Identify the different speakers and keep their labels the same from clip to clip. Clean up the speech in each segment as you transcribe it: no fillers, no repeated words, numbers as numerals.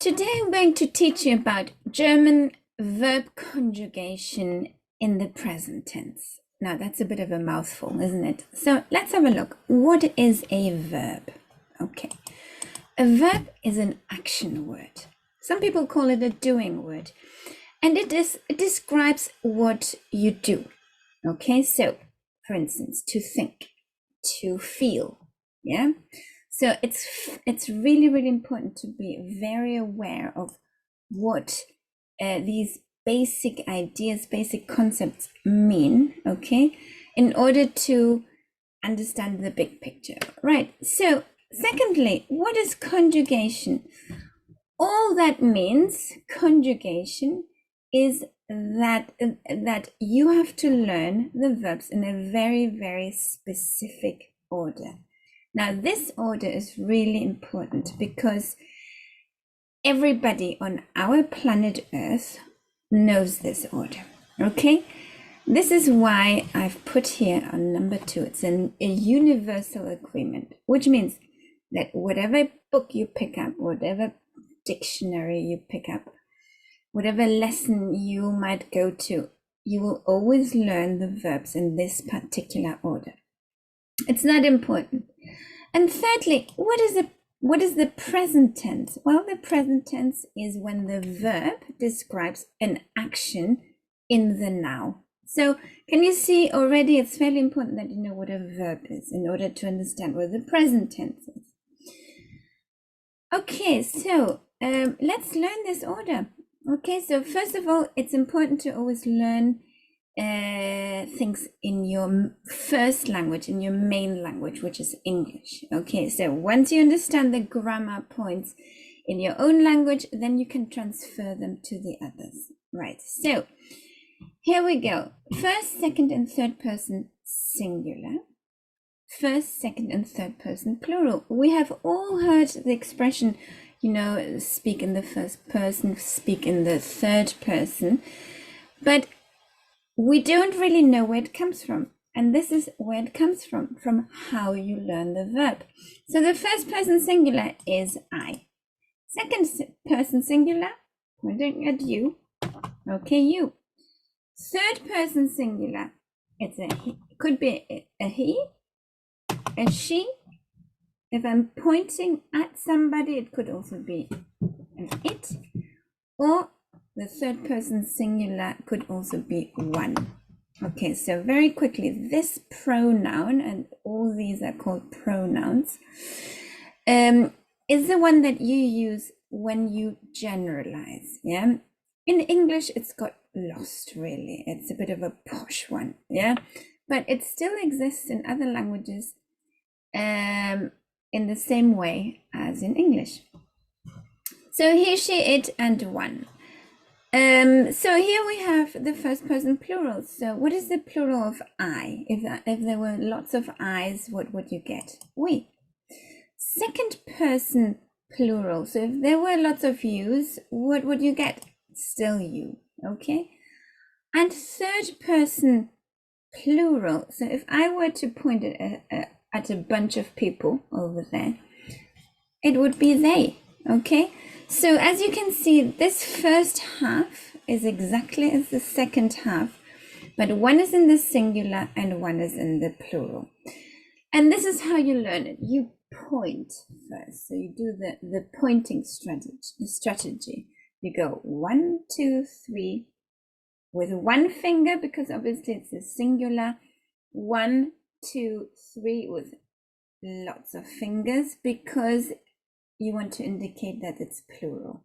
Speaker 1: Today I'm going to teach you about German verb conjugation in the present tense. Now that's a bit of a mouthful, isn't it? So let's have a look. What is a verb? Okay, a verb is an action word. Some people call it a doing word, and it describes what you do. Okay, so for instance, to think, to feel, yeah. So it's really important to be very aware of what these basic ideas, basic concepts mean, okay, in order to understand the big picture, right? So secondly, what is conjugation? All that means conjugation is that you have to learn the verbs in a very specific order. Now this order is really important because everybody on our planet Earth knows this order, okay? This is why I've put here on number 2, it's a universal agreement, which means that whatever book you pick up, whatever dictionary you pick up, whatever lesson you might go to, you will always learn the verbs in this particular order. It's not important. And thirdly, what is the present tense? Well, the present tense is when the verb describes an action in the now. So can you see already it's fairly important that you know what a verb is in order to understand what the present tense is. Okay, so let's learn this order. Okay, so first of all, it's important to always learn things in your first language, in your main language, which is English. Okay, so once you understand the grammar points in your own language, then you can transfer them to the others. Right, so here we go. First, second, and third person singular. First, second, and third person plural. We have all heard the expression, you know, speak in the first person, speak in the third person, but we don't really know where it comes from. And this is where it comes from how you learn the verb. So the first person singular is I. Second person singular, pointing at you. Okay, you. Third person singular, it's a he, could be a he, a she. If I'm pointing at somebody, it could also be an it, or the third person singular could also be one. Okay, so very quickly, this pronoun, and all these are called pronouns, is the one that you use when you generalize, yeah? In English, it's got lost, really. It's a bit of a posh one, yeah? But it still exists in other languages in the same way as in English. So he, she, it, and one. So here we have the first person plural. So what is the plural of I? If there were lots of I's, what would you get? We. Second person plural. So if there were lots of U's, what would you get? Still you, okay? And third person plural. So if I were to point it at a bunch of people over there, it would be they, okay? So as you can see, this first half is exactly as the second half, but one is in the singular and one is in the plural. And this is how you learn it. You point first. So you do the pointing strategy. You go 1, 2, 3 with one finger, because obviously it's a singular. 1, 2, 3 with lots of fingers, because you want to indicate that it's plural.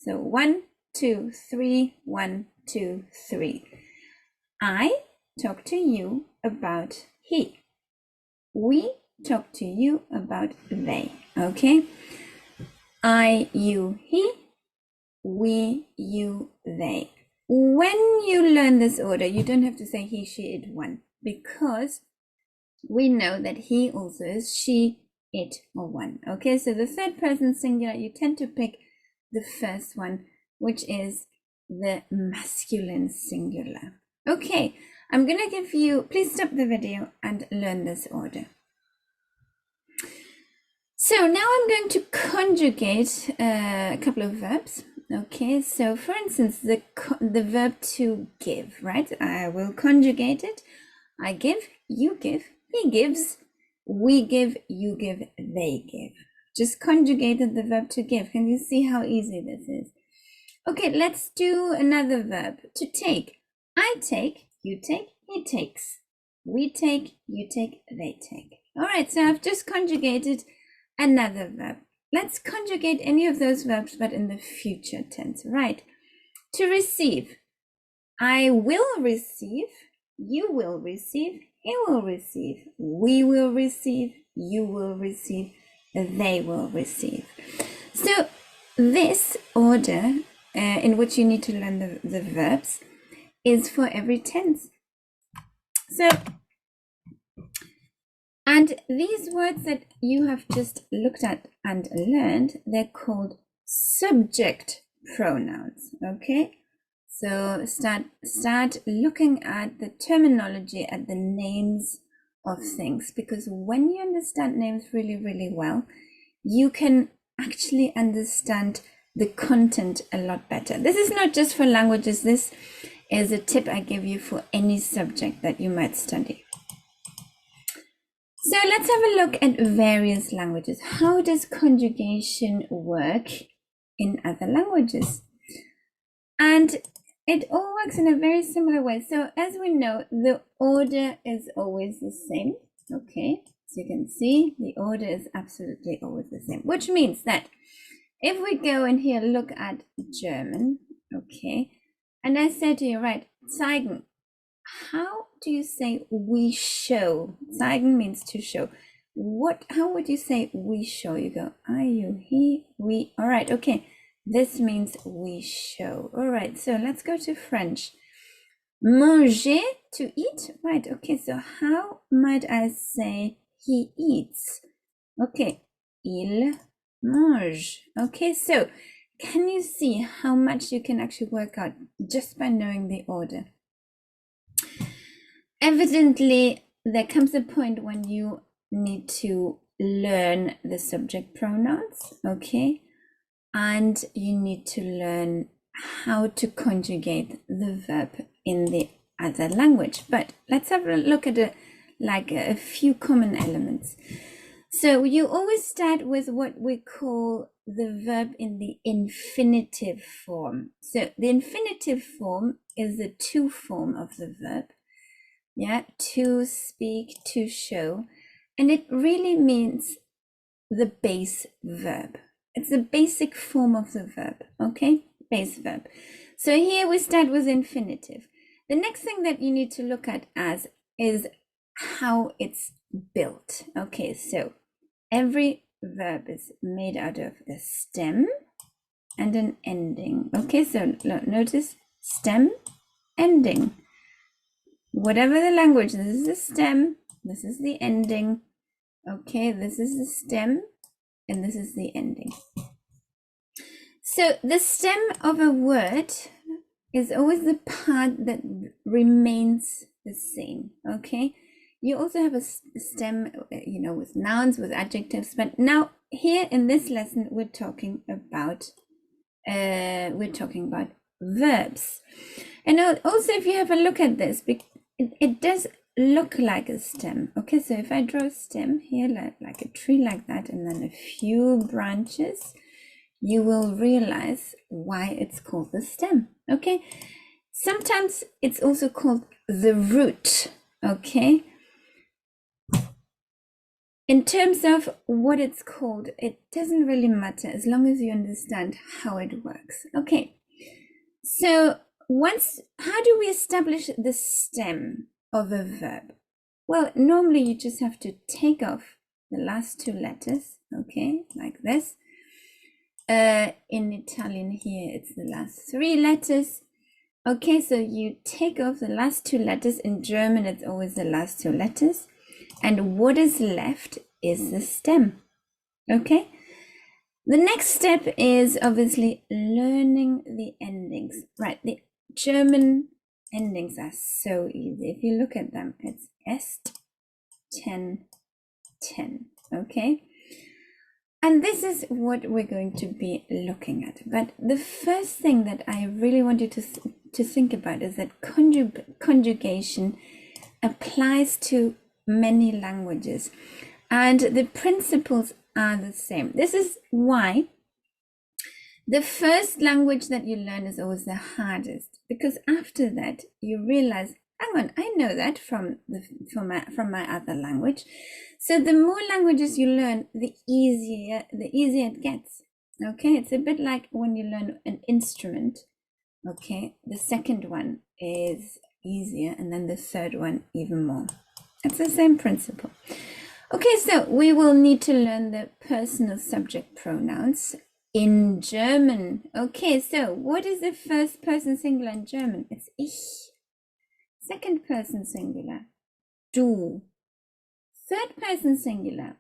Speaker 1: So 1, 2, 3, 1, 2, 3. I talk to you about he. We talk to you about they, okay? I, you, he. We, you, they. When you learn this order, you don't have to say he, she, it, one, because we know that he also is she, it, or one. Okay, so the third person singular, you tend to pick the first one, which is the masculine singular. Okay, I'm gonna give you, please stop the video and learn this order. So now I'm going to conjugate a couple of verbs. Okay, so for instance, the verb to give, right? I will conjugate it. I give, you give, he gives, we give, you give, they give. Just conjugated the verb to give. Can you see how easy this is? Okay, let's do another verb. To take. I take, you take, he takes. We take, you take, they take. All right, so I've just conjugated another verb. Let's conjugate any of those verbs, but in the future tense, right? To receive. I will receive, you will receive, he will receive, we will receive, you will receive, they will receive. So this order in which you need to learn the verbs is for every tense. So, and these words that you have just looked at and learned, they're called subject pronouns, okay? So start looking at the terminology, at the names of things, because when you understand names really, really well, you can actually understand the content a lot better. This is not just for languages. This is a tip I give you for any subject that you might study. So let's have a look at various languages. How does conjugation work in other languages? And it all works in a very similar way. So as we know, the order is always the same. Okay, so you can see the order is absolutely always the same, which means that if we go in here, look at German, okay, and I say to you, right, zeigen, how do you say we show? Zeigen means to show. How would you say we show? You go, I, you, he, we. All right, okay. This means we show. All right, so let's go to French. Manger, to eat. Right, okay, so how might I say he eats? Okay, il mange. Okay, so can you see how much you can actually work out just by knowing the order? Evidently, there comes a point when you need to learn the subject pronouns, okay? And you need to learn how to conjugate the verb in the other language. But let's have a look at a few common elements. So you always start with what we call the verb in the infinitive form. So the infinitive form is the to form of the verb. Yeah, to speak, to show. And it really means the base verb. It's the basic form of the verb, okay? Base verb. So here we start with infinitive. The next thing that you need to look at is how it's built. Okay, so every verb is made out of a stem and an ending. Okay, so notice stem, ending. Whatever the language, this is the stem, this is the ending. Okay, this is the stem, and this is the ending. So the stem of a word is always the part that remains the same, okay? You also have a stem, with nouns, with adjectives, but now here in this lesson, we're talking about verbs. And also, if you have a look at this, it does look like a stem. Okay, so if I draw a stem here, like a tree like that, and then a few branches, you will realize why it's called the stem. Okay, sometimes it's also called the root. Okay, in terms of what it's called, it doesn't really matter as long as you understand how it works. Okay, so how do we establish the stem of a verb? Well, normally you just have to take off the last two letters, okay, like this. In Italian here, it's the last three letters. Okay, so you take off the last two letters. In German, it's always the last two letters. And what is left is the stem, okay? The next step is obviously learning the endings, right? The German endings are so easy. If you look at them, it's est, 10, 10, okay? And this is what we're going to be looking at. But the first thing that I really want you to think about is that conjugation applies to many languages, and the principles are the same. This is why the first language that you learn is always the hardest, because after that you realize, hang on, I know that from my other language. So the more languages you learn, the easier it gets. Okay, it's a bit like when you learn an instrument. Okay, the second one is easier, and then the third one even more. It's the same principle. Okay, so we will need to learn the personal subject pronouns in German. Okay, so what is the first person singular in German? It's ich. Second person singular, du. Third person singular,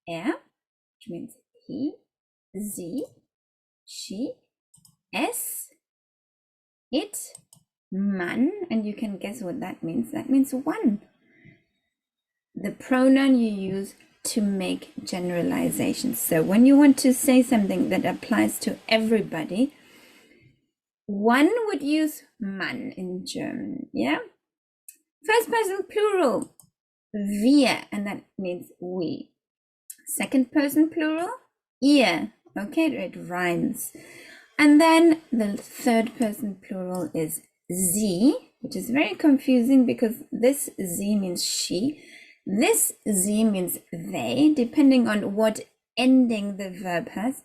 Speaker 1: er, which means he, sie, she, es, it, man, and you can guess what that means. That means one. The pronoun you use to make generalizations. So when you want to say something that applies to everybody, one would use Mann in German, yeah? First person plural, wir, and that means we. Second person plural, ihr, okay, it rhymes. And then the third person plural is sie, which is very confusing because this sie means she, this sie means they, depending on what ending the verb has.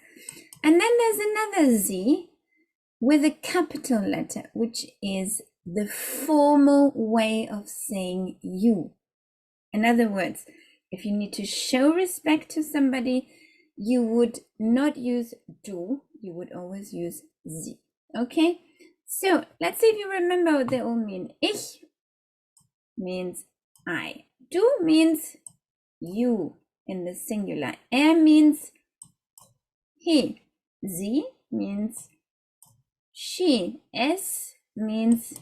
Speaker 1: And then there's another sie with a capital letter, which is the formal way of saying you. In other words, if you need to show respect to somebody, you would not use du, you would always use sie. Okay, so let's see if you remember what they all mean. Ich means I. Du means you in the singular. Er means he. Sie means she. Es means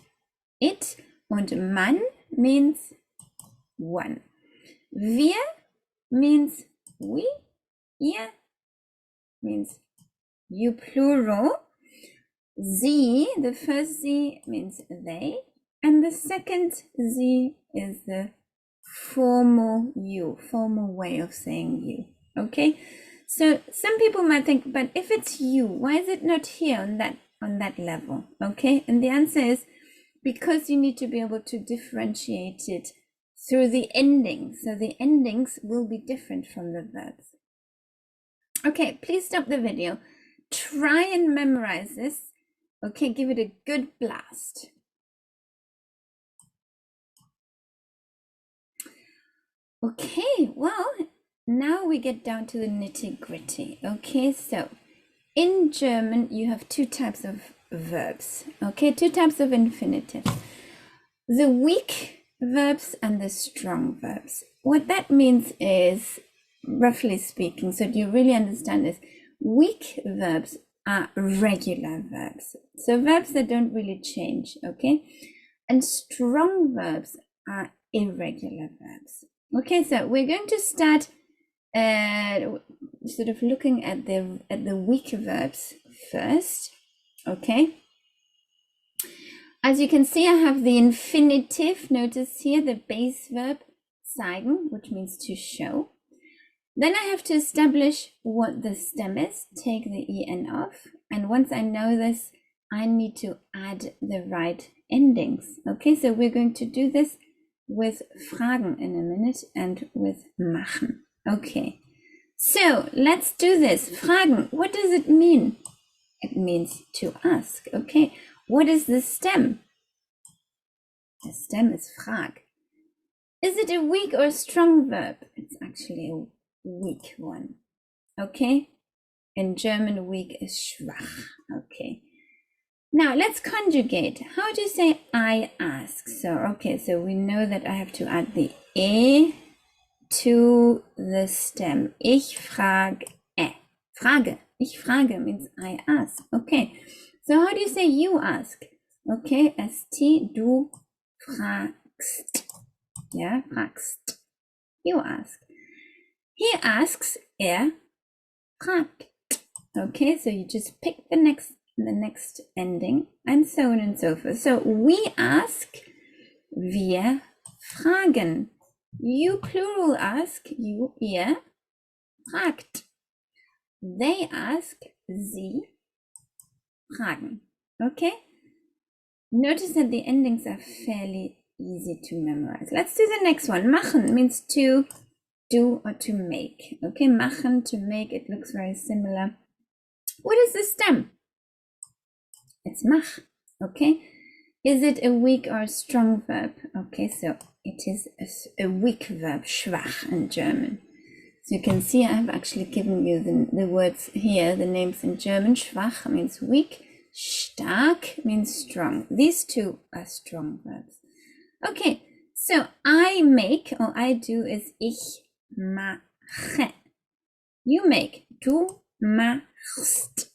Speaker 1: it. Und man means one. Wir means we. Ihr means you plural. Sie, the first sie means they. And the second sie is the formal you, formal way of saying you. Okay, so some people might think, but if it's you, why is it not here on that level? Okay, and the answer is because you need to be able to differentiate it through the endings. So the endings will be different from the verbs. Okay, please stop the video. Try and memorize this. Okay, give it a good blast. Okay, well, now we get down to the nitty-gritty. Okay, so in German, you have two types of verbs. Okay, two types of infinitives. The weak verbs and the strong verbs. What that means is, roughly speaking, so do you really understand this? Weak verbs are regular verbs. So verbs that don't really change, okay? And strong verbs are irregular verbs. Okay, so we're going to start sort of looking at the weak verbs first. Okay. As you can see, I have the infinitive. Notice here the base verb zeigen, which means to show. Then I have to establish what the stem is. Take the en off, and once I know this, I need to add the right endings. Okay, so we're going to do this with Fragen in a minute and with machen. Okay, so let's do this. Fragen, what does it mean? It means to ask. Okay, what is the stem? The stem is frag. Is it a weak or a strong verb? It's actually a weak one. Okay, in German, weak is schwach. Okay. Now let's conjugate. How do you say I ask? So, okay, so we know that I have to add the e to the stem. Ich frage. Frage. Ich frage means I ask. Okay, so how do you say you ask? Okay, st, du fragst. Yeah, fragst. You ask. He asks, er fragt. Okay, so you just pick the next ending and so on and so forth. So we ask, wir fragen. You plural ask, you, ihr fragt. They ask, sie fragen. Okay? Notice that the endings are fairly easy to memorize. Let's do the next one. Machen means to do or to make. Okay, machen, to make, it looks very similar. What is the stem? It's mach. Okay. Is it a weak or a strong verb? Okay, so it is a weak verb, schwach in German. So you can see I've actually given you the words here, the names in German. Schwach means weak. Stark means strong. These two are strong verbs. Okay, so I make or I do is ich mache. You make, du machst.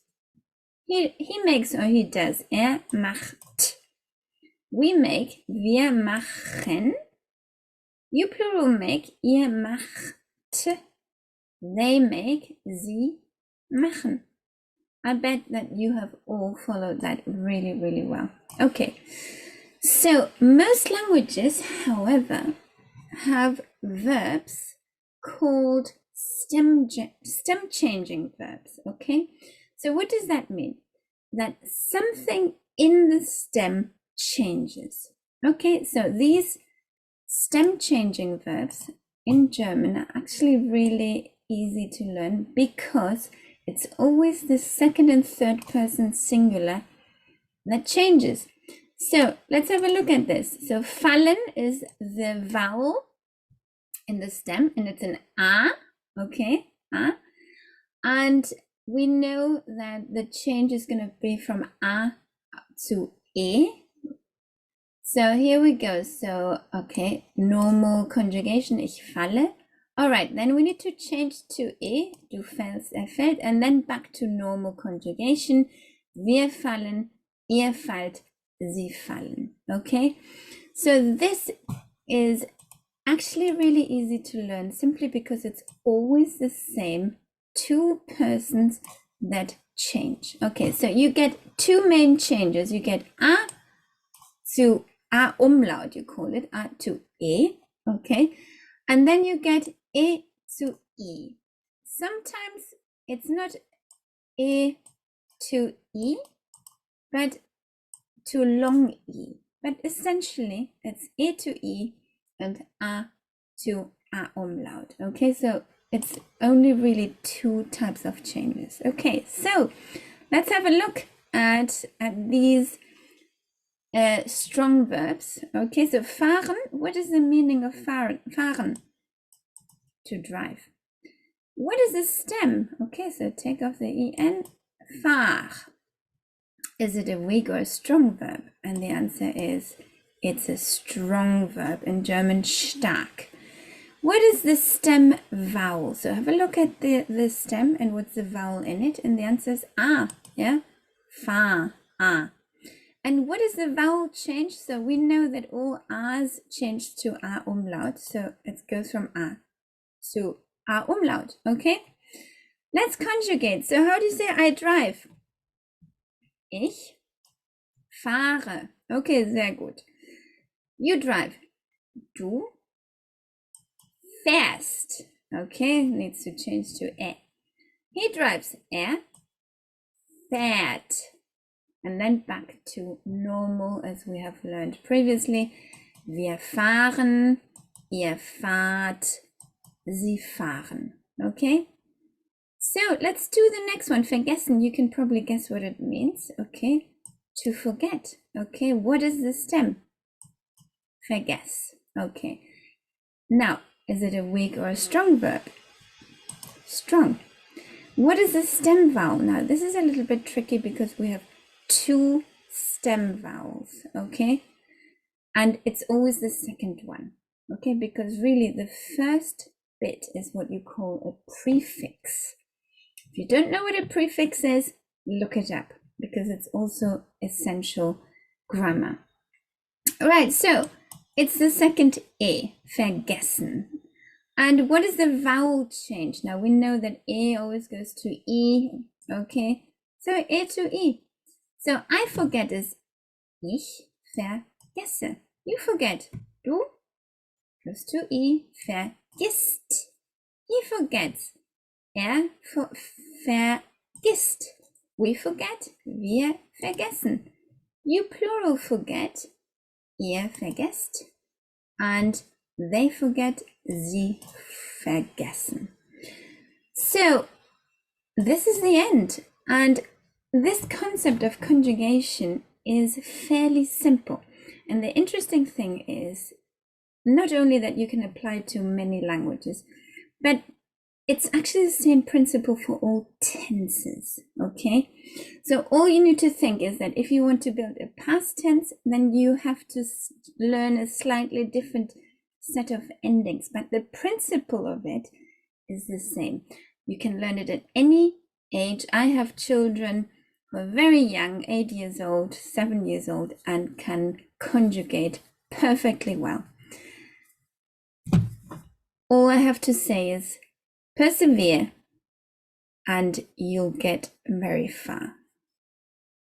Speaker 1: He makes or he does, macht. We make, wir machen. You plural make, ihr macht. They make, sie machen. I bet that you have all followed that really, really well. Okay, so most languages, however, have verbs called stem changing verbs. Okay, so what does that mean? That something in the stem changes. Okay, so these stem changing verbs in German are actually really easy to learn because it's always the second and third person singular that changes. So let's have a look at this. So fallen is the vowel in the stem and it's an A, okay, A. And we know that the change is going to be from A to E. So here we go. So, okay, normal conjugation, ich falle. All right, then we need to change to E, du fällst, fällt, and then back to normal conjugation. Wir fallen, ihr fallt, sie fallen. Okay, so this is actually really easy to learn simply because it's always the same two persons that change. Okay, so you get two main changes. You get A to A umlaut, you call it, A to E, okay? And then you get E to E. Sometimes it's not E to E, but to long E. But essentially, it's E to E and A to A umlaut, okay? So it's only really two types of changes. Okay, so let's have a look at these strong verbs. Okay, so fahren, what is the meaning of fahren? To drive. What is the stem? Okay, so take off the en. Fahr. Is it a weak or a strong verb? And the answer is it's a strong verb, in German stark. What is the stem vowel? So have a look at the stem and what's the vowel in it, and the answer is A, yeah? Fa, A. And what is the vowel change? So we know that all A's change to A umlaut, so it goes from A to A umlaut, okay? Let's conjugate. So how do you say I drive? Ich fahre. Okay, sehr gut. You drive. Du fährst. Okay, needs to change to E. He drives. Fährt. And then back to normal as we have learned previously. Wir fahren, ihr fahrt, sie fahren. Okay? So let's do the next one. Vergessen, you can probably guess what it means. Okay? To forget. Okay, what is the stem? Vergess. Okay. Now, is it a weak or a strong verb? Strong. What is the stem vowel? Now, this is a little bit tricky because we have two stem vowels, okay? And it's always the second one, okay? Because really the first bit is what you call a prefix. If you don't know what a prefix is, look it up because it's also essential grammar. All right, so it's the second E, vergessen. And what is the vowel change? Now we know that A always goes to E, okay? So A to E. So I forget is ich vergesse. You forget. Du goes to E, vergisst. He forgets. Vergisst. We forget. Wir vergessen. You plural forget. Ihr vergesst. And they forget. Sie vergessen. So this is the end. And this concept of conjugation is fairly simple. And the interesting thing is not only that you can apply it to many languages, but it's actually the same principle for all tenses, okay? So all you need to think is that if you want to build a past tense, then you have to learn a slightly different set of endings, but the principle of it is the same. You can learn it at any age. I have children who are very young, 8 years old, 7 years old, and can conjugate perfectly well. All I have to say is persevere and you'll get very far.